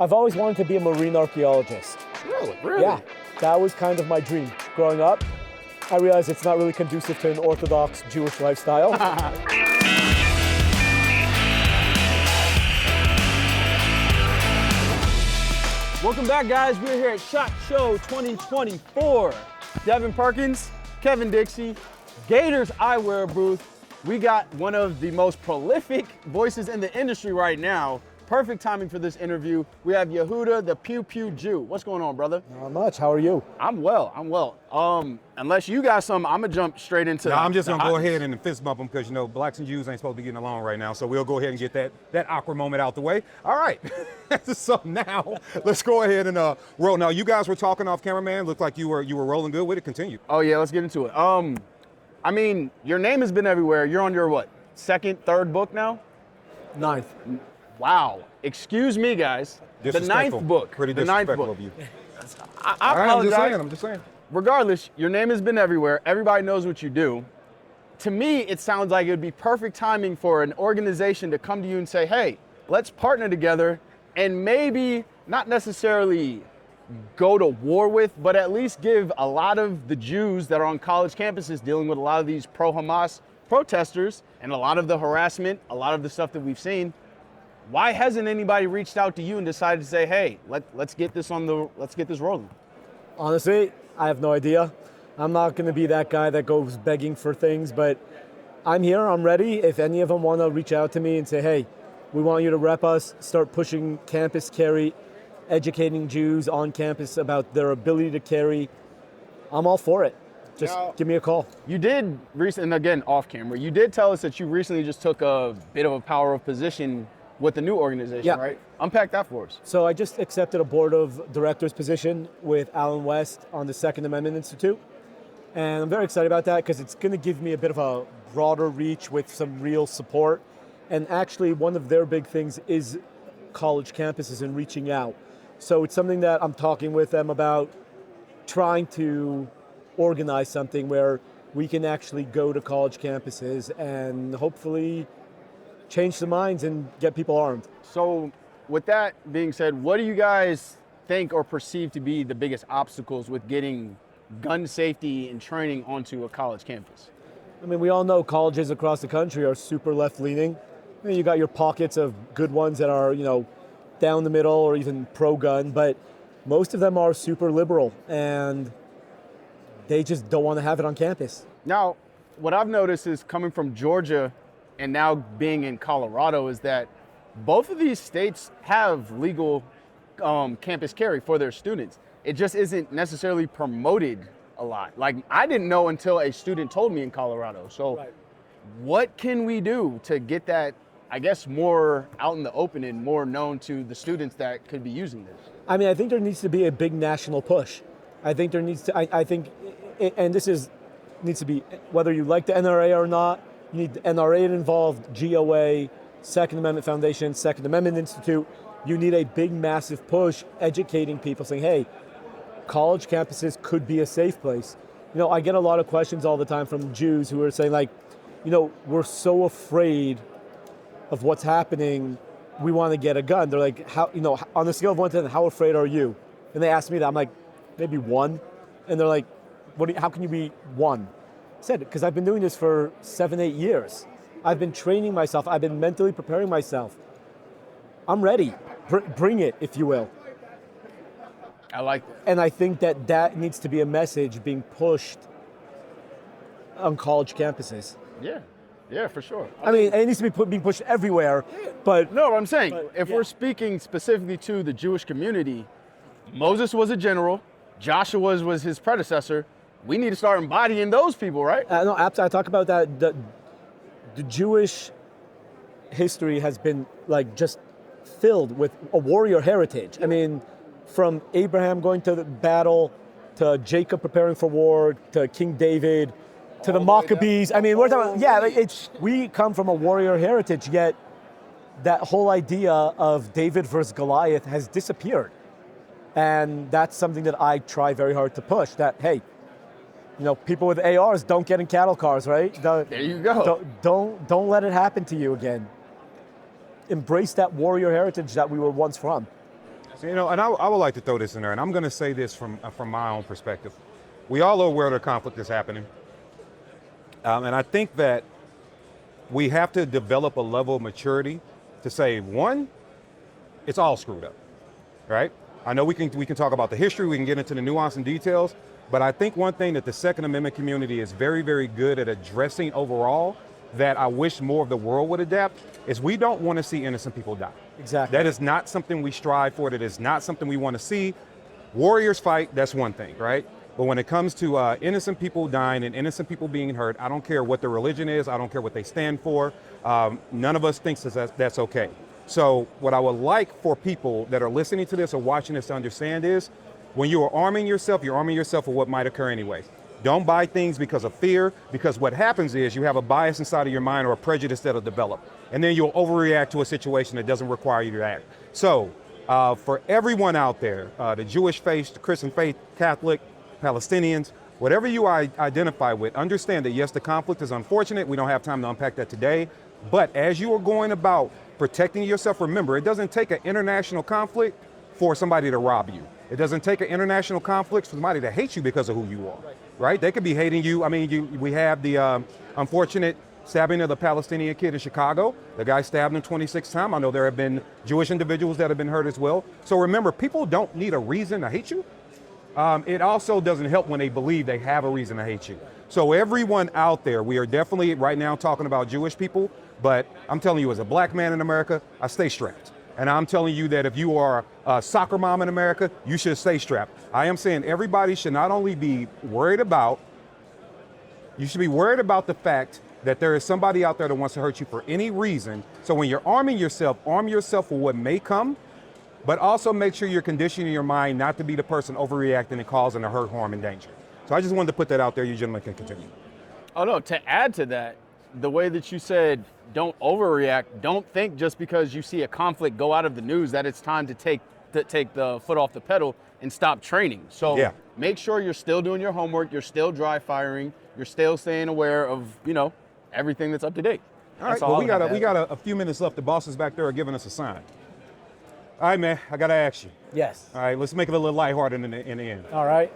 I've always wanted to be a marine archaeologist. Really? Really? Yeah, that was kind of my dream growing up. I realized it's not really conducive to an orthodox Jewish lifestyle. Welcome back, guys. We're here at SHOT Show 2024. Devin Perkins, Kevin Dixie, Gators Eyewear booth. We got one of the most prolific voices in the industry right now. Perfect timing for this interview. We have Yehuda, the Pew Pew Jew. What's going on, brother? Not much. How are you? I'm well. Unless you got something, I'm gonna jump straight into. No, I'm just gonna go ahead and fist bump them because you know blacks and Jews ain't supposed to be getting along right now. So we'll go ahead and get that awkward moment out the way. All right. So now let's go ahead and roll. Now you guys were talking off camera, man. Looked like you were rolling good with it. Continue. Oh yeah, let's get into it. I mean, your name has been everywhere. You're on your what? Second, third book now? Ninth. Wow. Excuse me, guys. The ninth book. Pretty the ninth disrespectful book. of you. I apologize. I'm just saying. Regardless, your name has been everywhere. Everybody knows what you do. To me, it sounds like it would be perfect timing for an organization to come to you and say, hey, let's partner together and maybe not necessarily go to war with, but at least give a lot of the Jews that are on college campuses dealing with a lot of these pro-Hamas protesters and a lot of the harassment, a lot of the stuff that we've seen. Why hasn't anybody reached out to you and decided to say, hey, let's get this rolling? Honestly, I have no idea. I'm not going to be that guy that goes begging for things, but I'm here, I'm ready. If any of them want to reach out to me and say, hey, we want you to rep us, start pushing campus carry, educating Jews on campus about their ability to carry, I'm all for it. Just give me a call. You did recently, and again, off camera, you did tell us that you recently just took a bit of a power of position with the new organization, right? Unpack that for us. So I just accepted a board of directors position with Alan West on the Second Amendment Institute. And I'm very excited about that because it's going to give me a bit of a broader reach with some real support. And actually one of their big things is college campuses and reaching out. So it's something that I'm talking with them about, trying to organize something where we can actually go to college campuses and hopefully change the minds and get people armed. So with that being said, what do you guys think or perceive to be the biggest obstacles with getting gun safety and training onto a college campus? I mean, we all know colleges across the country are super left-leaning. I mean, you got your pockets of good ones that are, down the middle or even pro-gun, but most of them are super liberal and they just don't want to have it on campus. Now, what I've noticed is coming from Georgia and now being in Colorado is that both of these states have legal campus carry for their students. It just isn't necessarily promoted a lot. Like, I didn't know until a student told me in Colorado. So what can we do to get that, I guess, more out in the open and more known to the students that could be using this? I mean, I think there needs to be a big national push. I think there needs to, I think, and this needs to be, whether you like the NRA or not, you need the NRA involved, GOA, Second Amendment Foundation, Second Amendment Institute. You need a big, massive push educating people saying, hey, college campuses could be a safe place. I get a lot of questions all the time from Jews who are saying like, we're so afraid of what's happening, we want to get a gun. They're like, how, on the scale of 1 to 10, how afraid are you? And they ask me that, I'm like, maybe 1. And they're like, how can you be 1? I said, because I've been doing this for 7-8 years. I've been training myself. I've been mentally preparing myself. I'm ready. Bring it, if you will. I like that. And I think that needs to be a message being pushed on college campuses. Yeah, for sure. I mean, it needs to be being pushed everywhere, but... No, what I'm saying, if we're speaking specifically to the Jewish community, Moses was a general, Joshua was his predecessor. We need to start embodying those people, right? No, absolutely. I talk about that. The Jewish history has been like just filled with a warrior heritage. I mean, from Abraham going to the battle, to Jacob preparing for war, to King David, to the Maccabees. I mean, we're talking, we come from a warrior heritage, yet that whole idea of David versus Goliath has disappeared. And that's something that I try very hard to push, that, hey, people with ARs don't get in cattle cars, right? There you go. Don't let it happen to you again. Embrace that warrior heritage that we were once from. So, and I would like to throw this in there, and I'm going to say this from my own perspective. We all are aware of the conflict that's happening. And I think that we have to develop a level of maturity to say, one, it's all screwed up, right? I know we can talk about the history, we can get into the nuance and details, but I think one thing that the Second Amendment community is very, very good at addressing overall that I wish more of the world would adapt is we don't want to see innocent people die. Exactly. That is not something we strive for. That is not something we want to see. Warriors fight, that's one thing, right? But when it comes to innocent people dying and innocent people being hurt, I don't care what their religion is. I don't care what they stand for. None of us thinks that's okay. So what I would like for people that are listening to this or watching this to understand is when you are arming yourself, you're arming yourself for what might occur anyway. Don't buy things because of fear, because what happens is you have a bias inside of your mind or a prejudice that'll develop. And then you'll overreact to a situation that doesn't require you to act. So for everyone out there, the Jewish faith, the Christian faith, Catholic, Palestinians, whatever you identify with, understand that yes, the conflict is unfortunate. We don't have time to unpack that today. But as you are going about protecting yourself, remember, it doesn't take an international conflict for somebody to rob you. It doesn't take an international conflict for somebody to hate you because of who you are, right? They could be hating you. I mean, we have the unfortunate stabbing of the Palestinian kid in Chicago. The guy stabbed him 26 times. I know there have been Jewish individuals that have been hurt as well. So remember, people don't need a reason to hate you. It also doesn't help when they believe they have a reason to hate you. So everyone out there, we are definitely right now talking about Jewish people, but I'm telling you as a black man in America, I stay strapped. And I'm telling you that if you are a soccer mom in America, you should stay strapped. I am saying everybody should not only be worried about, you should be worried about the fact that there is somebody out there that wants to hurt you for any reason. So when you're arming yourself, arm yourself for what may come, but also make sure you're conditioning your mind not to be the person overreacting and causing a hurt, harm, and danger. So I just wanted to put that out there. You gentlemen can continue. Oh, no, to add to that, the way that you said, don't overreact, don't think just because you see a conflict go out of the news that it's time to take the foot off the pedal and stop training. So make sure you're still doing your homework, you're still dry firing, you're still staying aware of, everything that's up to date. All right, well, we got a few minutes left. The bosses back there are giving us a sign. All right, man, I got to ask you. Yes. All right, let's make it a little lighthearted in the end. All right.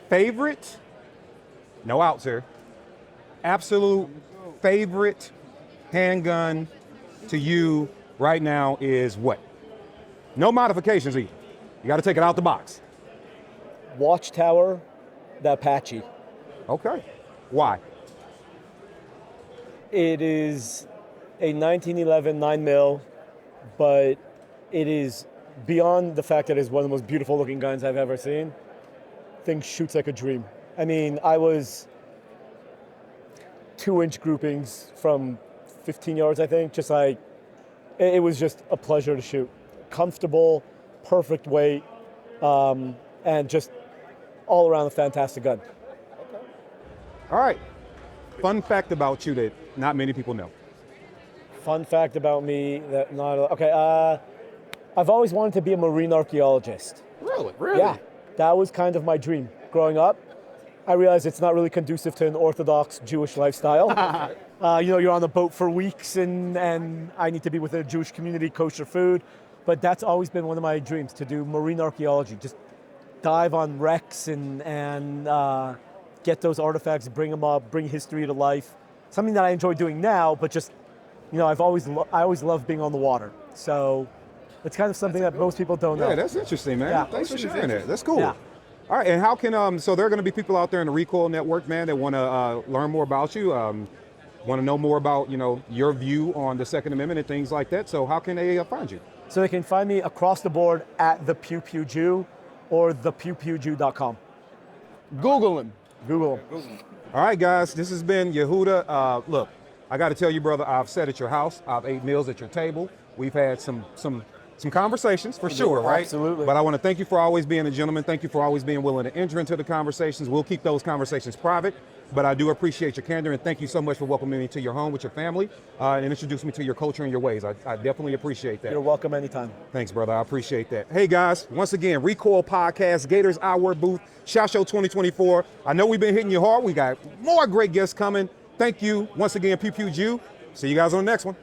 Favorite, no outs here, absolute favorite handgun to you right now is what? No modifications either. You got to take it out the box. Watchtower, the Apache. Okay. Why? It is a 1911 9mm, but it is beyond the fact that it's one of the most beautiful looking guns I've ever seen. Thing shoots like a dream. I mean, I was 2-inch groupings from 15 yards, I think. Just like, it was just a pleasure to shoot. Comfortable, perfect weight, and just all around a fantastic gun. Okay. All right. Fun fact about you that not many people know. Fun fact about me that not, okay, I've always wanted to be a marine archaeologist. Really? Yeah, that was kind of my dream growing up. I realized it's not really conducive to an orthodox Jewish lifestyle. You're on the boat for weeks and I need to be within a Jewish community, kosher food. But that's always been one of my dreams, to do marine archaeology. Just dive on wrecks and get those artifacts, bring them up, bring history to life. Something that I enjoy doing now, but just, I always loved being on the water. So it's kind of something that most people don't know. Yeah, that's interesting, man. Yeah. Thanks for sharing that. That's cool. Yeah. All right, and how can, so there are going to be people out there in the Recoil Network, man, that want to learn more about you, want to know more about, your view on the Second Amendment and things like that. So how can they find you? So they can find me across the board at the Pew Pew Jew or thepewpewjew.com. Google him. Google him. All right, guys, this has been Yehuda. Look, I got to tell you, brother, I've sat at your house. I've ate meals at your table. We've had some conversations for sure, right? Absolutely. But I want to thank you for always being a gentleman. Thank you for always being willing to enter into the conversations. We'll keep those conversations private, but I do appreciate your candor, and thank you so much for welcoming me to your home with your family and introducing me to your culture and your ways. I definitely appreciate that. You're welcome anytime. Thanks, brother. I appreciate that. Hey, guys, once again, Recoil Podcast, Gators Hour Booth, SHOT Show 2024. I know we've been hitting you hard. We got more great guests coming. Thank you once again, Pew Pew Jew. See you guys on the next one.